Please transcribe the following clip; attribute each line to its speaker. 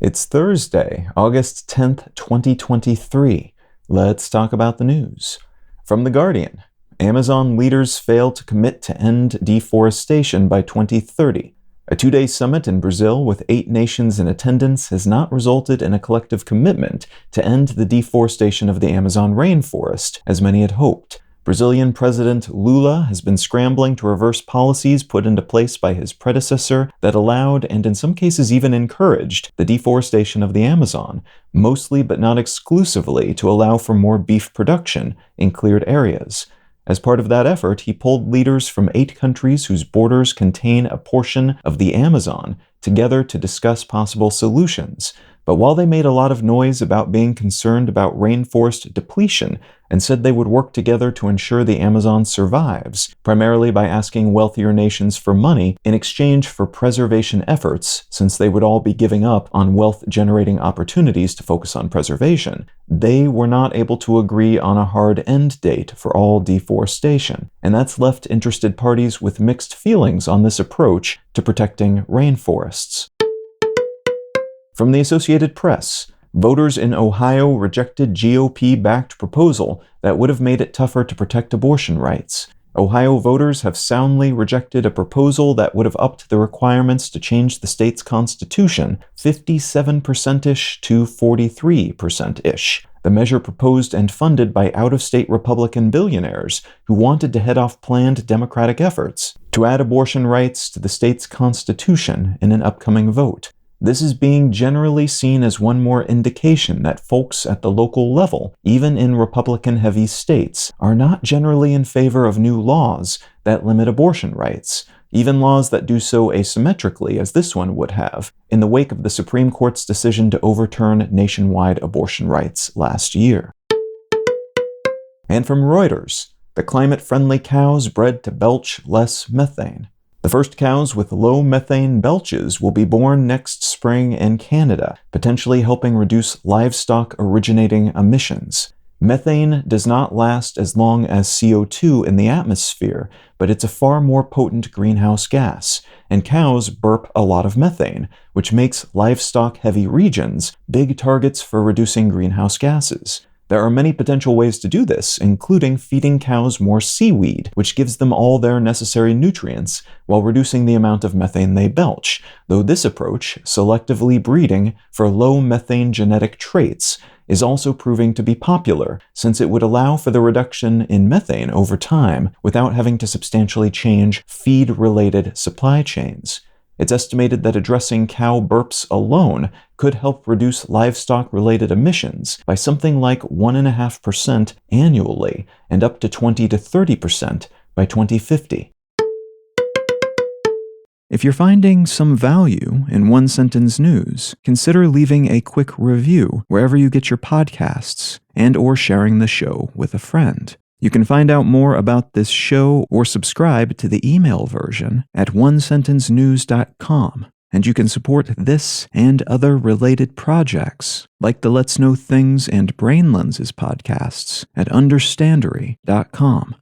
Speaker 1: It's Thursday, August 10th, 2023. Let's talk about the news. From The Guardian, Amazon leaders fail to commit to end deforestation by 2030. A two-day summit in Brazil with 8 nations in attendance has not resulted in a collective commitment to end the deforestation of the Amazon rainforest, as many had hoped. Brazilian President Lula has been scrambling to reverse policies put into place by his predecessor that allowed, and in some cases even encouraged, the deforestation of the Amazon, mostly but not exclusively to allow for more beef production in cleared areas. As part of that effort, he pulled leaders from 8 countries whose borders contain a portion of the Amazon together to discuss possible solutions. But while they made a lot of noise about being concerned about rainforest depletion and said they would work together to ensure the Amazon survives, primarily by asking wealthier nations for money in exchange for preservation efforts, since they would all be giving up on wealth-generating opportunities to focus on preservation, they were not able to agree on a hard end date for all deforestation. And that's left interested parties with mixed feelings on this approach to protecting rainforests. From the Associated Press, voters in Ohio rejected GOP-backed proposal that would have made it tougher to protect abortion rights. Ohio voters have soundly rejected a proposal that would have upped the requirements to change the state's constitution 57%-ish to 43%-ish. The measure proposed and funded by out-of-state Republican billionaires who wanted to head off planned Democratic efforts to add abortion rights to the state's constitution in an upcoming vote. This is being generally seen as one more indication that folks at the local level, even in Republican-heavy states, are not generally in favor of new laws that limit abortion rights, even laws that do so asymmetrically as this one would have, in the wake of the Supreme Court's decision to overturn nationwide abortion rights last year. And from Reuters, the climate-friendly cows bred to belch less methane. The first cows with low methane belches will be born next spring in Canada, potentially helping reduce livestock-originating emissions. Methane does not last as long as CO2 in the atmosphere, but it's a far more potent greenhouse gas, and cows burp a lot of methane, which makes livestock-heavy regions big targets for reducing greenhouse gases. There are many potential ways to do this, including feeding cows more seaweed, which gives them all their necessary nutrients while reducing the amount of methane they belch, though this approach, selectively breeding for low methane genetic traits, is also proving to be popular, since it would allow for the reduction in methane over time without having to substantially change feed-related supply chains. It's estimated that addressing cow burps alone could help reduce livestock-related emissions by something like 1.5% annually and up to 20 to 30% by 2050. If you're finding some value in One Sentence News, consider leaving a quick review wherever you get your podcasts and/or sharing the show with a friend. You can find out more about this show or subscribe to the email version at onesentencenews.com, and you can support this and other related projects, like the Let's Know Things and Brain Lenses podcasts at understandery.com.